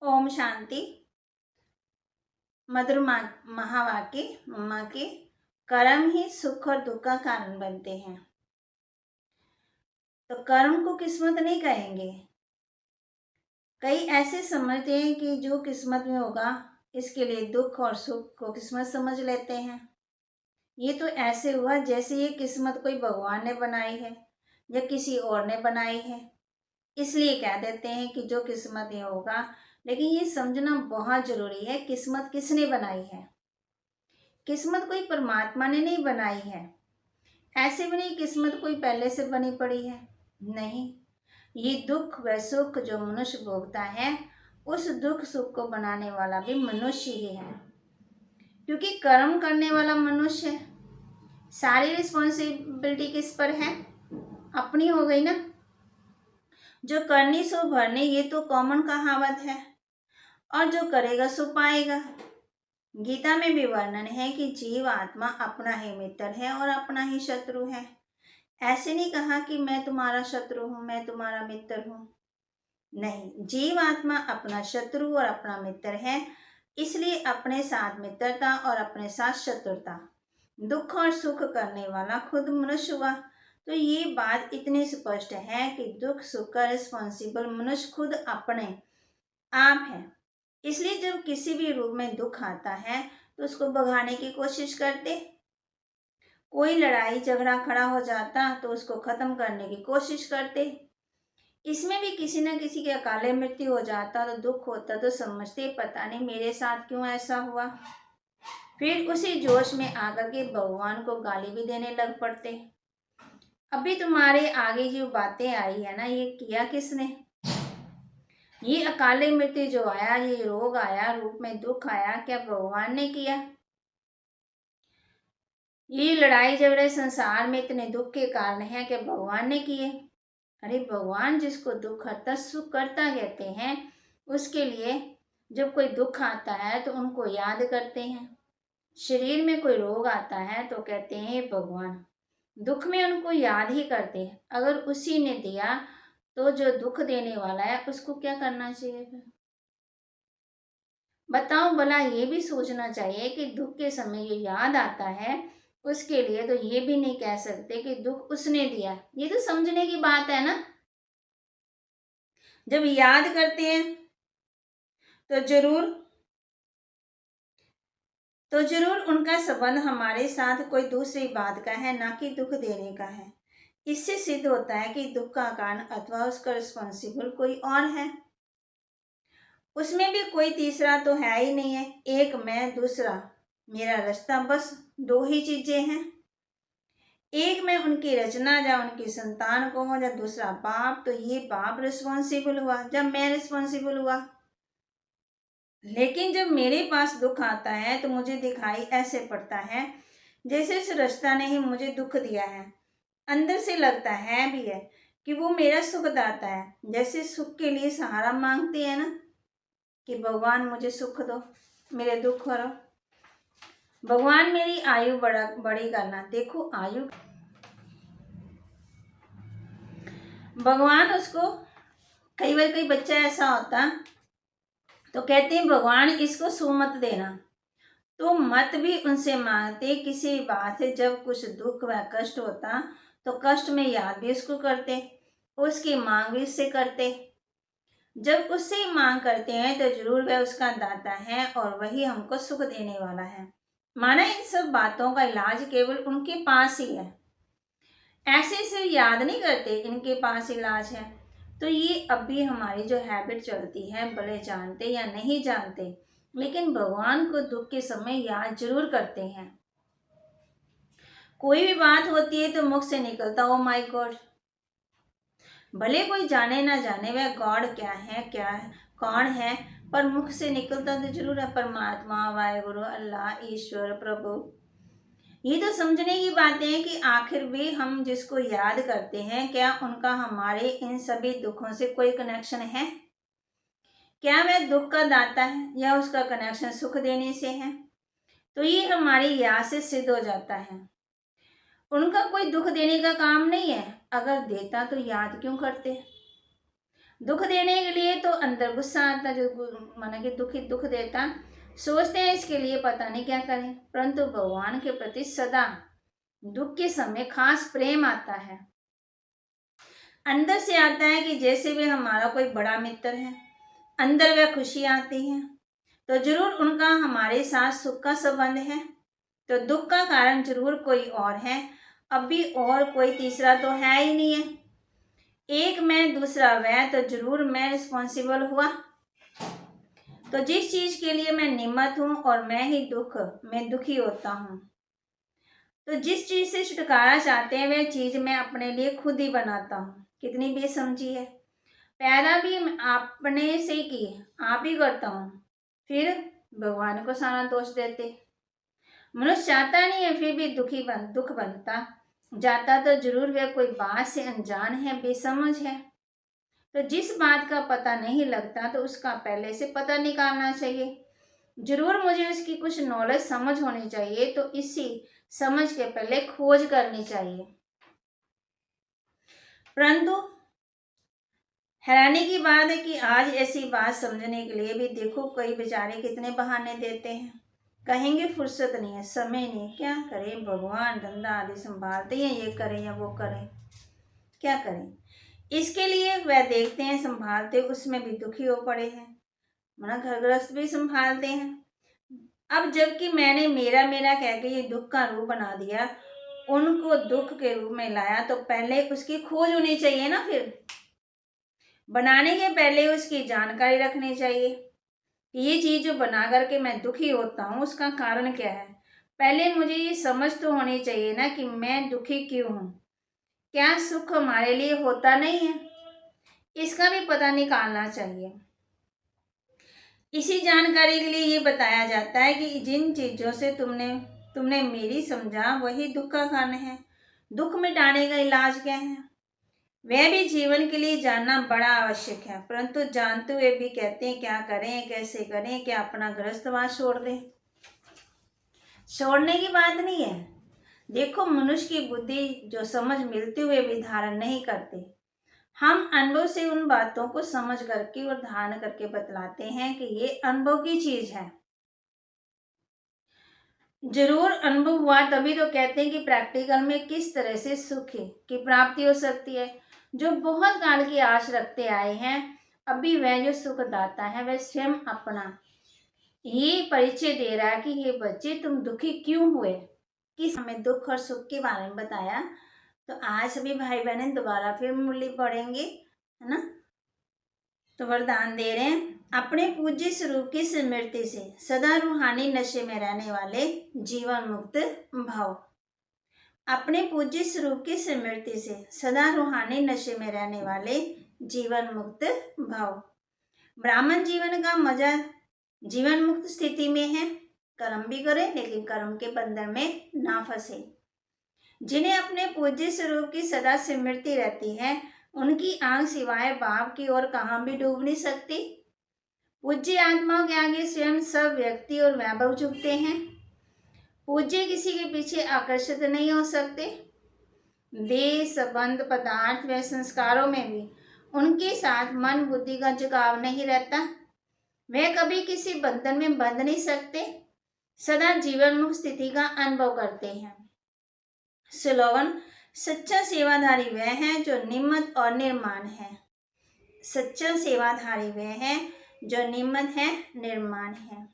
ओम शांति। मधुर महावाक्य मम्मा के कर्म ही सुख और दुख का कारण बनते हैं। तो कर्म को किस्मत नहीं कहेंगे। कई ऐसे समझते हैं कि जो किस्मत में होगा इसके लिए दुख और सुख को किस्मत समझ लेते हैं। ये तो ऐसे हुआ जैसे ये किस्मत कोई भगवान ने बनाई है या किसी और ने बनाई है, इसलिए कह देते हैं कि जो किस्मत में होगा। लेकिन ये समझना बहुत जरूरी है, किस्मत किसने बनाई है। किस्मत कोई परमात्मा ने नहीं बनाई है। ऐसे भी नहीं किस्मत कोई पहले से बनी पड़ी है, नहीं। ये दुख व सुख जो मनुष्य भोगता है, उस दुख सुख को बनाने वाला भी मनुष्य ही है, क्योंकि कर्म करने वाला मनुष्य है। सारी रिस्पॉन्सिबिलिटी किस पर है? अपनी हो गई ना। जो करनी सो भरनी, ये तो कॉमन कहावत है। और जो करेगा सो पाएगा। गीता में भी वर्णन है कि जीव आत्मा अपना ही मित्र है और अपना ही शत्रु है। ऐसे नहीं कहा कि मैं तुम्हारा शत्रु हूं, मैं तुम्हारा मित्र हूं। नहीं, जीव आत्मा अपना शत्रु और अपना मित्र है। इसलिए अपने साथ मित्रता और अपने साथ शत्रुता, दुख और सुख करने वाला खुद मनुष्य हुआ। तो ये बात इतनी स्पष्ट है कि दुख सुख का रिस्पॉन्सिबल मनुष्य खुद अपने आप है। इसलिए जब किसी भी रूप में दुख आता है तो उसको भगाने की कोशिश करते। कोई लड़ाई झगड़ा खड़ा हो जाता तो उसको खत्म करने की कोशिश करते। इसमें भी किसी न किसी के अकाले मृत्यु हो जाता तो दुख होता, तो समझते पता नहीं मेरे साथ क्यों ऐसा हुआ। फिर उसी जोश में आकर के भगवान को गाली भी देने लग पड़ते। अभी तुम्हारे आगे जो बातें आई है ना, ये किया किसने? ये अकाले मृत्यु जो आया, ये रोग आया, रूप में दुख आया, क्या भगवान ने किया? ये लड़ाई झगड़े संसार में इतने दुख के कारण है कि भगवान ने किए? अरे भगवान जिसको दुख हरता सुख करता कहते हैं, उसके लिए जब कोई दुख आता है तो उनको याद करते हैं। शरीर में कोई रोग आता है तो कहते हैं भगवान, दुख में उनको याद ही करते हैं। अगर उसी ने दिया तो जो दुख देने वाला है उसको क्या करना चाहिए फिर? बताओ भला, ये भी सोचना चाहिए कि दुख के समय ये याद आता है उसके लिए, तो ये भी नहीं कह सकते कि दुख उसने दिया। ये तो समझने की बात है ना। जब याद करते हैं तो जरूर उनका संबंध हमारे साथ कोई दूसरी बात का है, ना कि दुख देने का है। इससे सिद्ध होता है कि दुख का कारण अथवा उसका रिस्पॉन्सिबल कोई और है। उसमें भी कोई तीसरा तो है ही नहीं है। एक मैं, दूसरा मेरा रास्ता, बस दो ही चीजें हैं। एक में उनकी रचना या उनकी संतान को हो, या दूसरा बाप, तो ये बाप रिस्पॉन्सिबल हुआ जब मैं रिस्पॉन्सिबल हुआ। लेकिन जब मेरे पास दुख आता है तो मुझे दिखाई ऐसे पड़ता है जैसे इस रास्ता ने ही मुझे दुख दिया है। अंदर से लगता है भी है कि वो मेरा सुखदाता है। जैसे सुख के लिए सहारा मांगते हैं ना, कि भगवान मुझे सुख दो, मेरे दुख हरो, भगवान मेरी आयु बड़ी करना। देखो आयु, भगवान उसको, कई बार कोई बच्चा ऐसा होता तो कहते हैं भगवान इसको सू मत देना, तो मत भी उनसे मांगते। किसी बात से जब कुछ दुख व कष्ट होता तो कष्ट में याद भी उसको करते, उसकी मांग भी उससे करते। जब उससे मांग करते हैं तो जरूर वह उसका दाता है और वही हमको सुख देने वाला है। माना इन सब बातों का इलाज केवल उनके पास ही है। ऐसे से याद नहीं करते इनके पास इलाज है। तो ये अब भी हमारी जो हैबिट चलती है, भले जानते या नहीं जानते, लेकिन भगवान को दुख के समय याद जरूर करते हैं। कोई भी बात होती है तो मुख से निकलता ओ माय गॉड। भले कोई जाने ना जाने वह गॉड क्या है कौन है, पर मुख से निकलता तो जरूर है परमात्मा, वाहेगुरु, अल्लाह, ईश्वर, प्रभु। ये तो समझने की बातें हैं कि आखिर भी हम जिसको याद करते हैं, क्या उनका हमारे इन सभी दुखों से कोई कनेक्शन है? क्या वह दुख का दाता है या उसका कनेक्शन सुख देने से है? तो ये हमारी याद से सिद्ध हो जाता है। उनका कोई दुख देने का काम नहीं है। अगर देता तो याद क्यों करते? दुख देने के लिए तो अंदर गुस्सा आता, जो माना कि दुख देता, सोचते हैं इसके लिए पता नहीं क्या करें, परंतु भगवान के प्रति सदा दुख के समय खास प्रेम आता है। अंदर से आता है कि जैसे वे हमारा कोई बड़ा मित्र है, अंदर वह खुशी आती है। तो जरूर उनका हमारे साथ सुख का संबंध है, तो दुख का कारण जरूर कोई और है। अभी और कोई तीसरा तो है ही नहीं है, एक मैं दूसरा वह, तो जरूर मैं रिस्पॉन्सिबल हुआ। तो जिस चीज के लिए मैं नियमित हूँ और मैं ही मैं दुखी होता हूँ। तो जिस चीज से छुटकारा चाहते हैं वह चीज मैं अपने लिए खुद ही बनाता हूँ। कितनी बेसमझी है। पैदा भी अपने से की, आप ही करता हूँ, फिर भगवान को सारा दोष देते। मनुष्य चाहता नहीं है फिर भी दुख बनता जाता, तो जरूर वह कोई बात से अनजान है, बेसमझ है। तो जिस बात का पता नहीं लगता तो उसका पहले से पता निकालना चाहिए। जरूर मुझे उसकी कुछ नॉलेज समझ होनी चाहिए, तो इसी समझ के पहले खोज करनी चाहिए। परंतु हैरानी की बात है कि आज ऐसी बात समझने के लिए भी देखो कई बेचारे कितने बहाने देते हैं। कहेंगे फुर्सत नहीं है, समय नहीं है, क्या करें, भगवान धंधा आदि संभालते हैं, ये करें या वो करें, क्या करें। इसके लिए वह देखते हैं संभालते, उसमें भी दुखी हो पड़े हैं, मना घर गृहस्थ भी संभालते हैं। अब जबकि मैंने मेरा मेरा कह के ये दुख का रूप बना दिया, उनको दुख के रूप में लाया, तो पहले उसकी खोज होनी चाहिए ना। फिर बनाने के पहले उसकी जानकारी रखनी चाहिए कि ये चीज़ जो बना करके मैं दुखी होता हूँ उसका कारण क्या है। पहले मुझे ये समझ तो होनी चाहिए ना कि मैं दुखी क्यों हूँ, क्या सुख हमारे लिए होता नहीं है, इसका भी पता निकालना चाहिए। इसी जानकारी के लिए ये बताया जाता है कि जिन चीज़ों से तुमने मेरी समझा वही दुख का कारण है। दुख मिटाने का इलाज क्या है, वह भी जीवन के लिए जानना बड़ा आवश्यक है। परंतु जानते हुए भी कहते हैं क्या करें, कैसे करें, क्या अपना गृहस्थवास छोड़ दें। छोड़ने की बात नहीं है। देखो मनुष्य की बुद्धि जो समझ मिलते हुए भी धारण नहीं करते, हम अनुभव से उन बातों को समझ करके और धारण करके बतलाते हैं कि ये अनुभव की चीज है। जरूर अनुभव हुआ तभी तो कहते हैं कि प्रैक्टिकल में किस तरह से सुख की प्राप्ति हो सकती है। जो बहुत काल की आश रखते आए हैं, अभी वह जो सुखदाता है वह स्वयं अपना ये परिचय दे रहा है कि हे बच्चे तुम दुखी क्यों हुए, किस हमें दुख और सुख के बारे में बताया। तो आज सभी भाई बहन दोबारा फिर मुरली पढ़ेंगे, है ना। तो वरदान दे रहे हैं, अपने पूज्य स्वरूप की स्मृति से सदा रूहानी नशे में रहने वाले जीवन मुक्त भाव। अपने पूज्य स्वरूप की स्मृति से सदा रूहानी नशे में रहने वाले जीवन मुक्त भाव। ब्राह्मण जीवन का मजा जीवन मुक्त स्थिति में है। कर्म भी करें लेकिन कर्म के बंधन में ना फंसे। जिन्हें अपने पूज्य स्वरूप की सदा स्मृति रहती है, उनकी आंख सिवाय भाव की ओर कहाँ भी डूब नहीं सकती। पूज्य आत्माओं के आगे स्वयं सब व्यक्ति और वैभव झुकते हैं। पूज्य किसी के पीछे आकर्षित नहीं हो सकते। देह संबंध पदार्थ व संस्कारों में भी उनके साथ मन बुद्धि का झुकाव नहीं रहता। वे कभी किसी बंधन में बंध नहीं सकते, सदा जीवन मुक्त स्थिति का अनुभव करते हैं। स्लोगन, सच्चा सेवाधारी वह है जो नियमित और निर्माण है। सच्चा सेवाधारी वह है जो नियमित है, निर्माण है।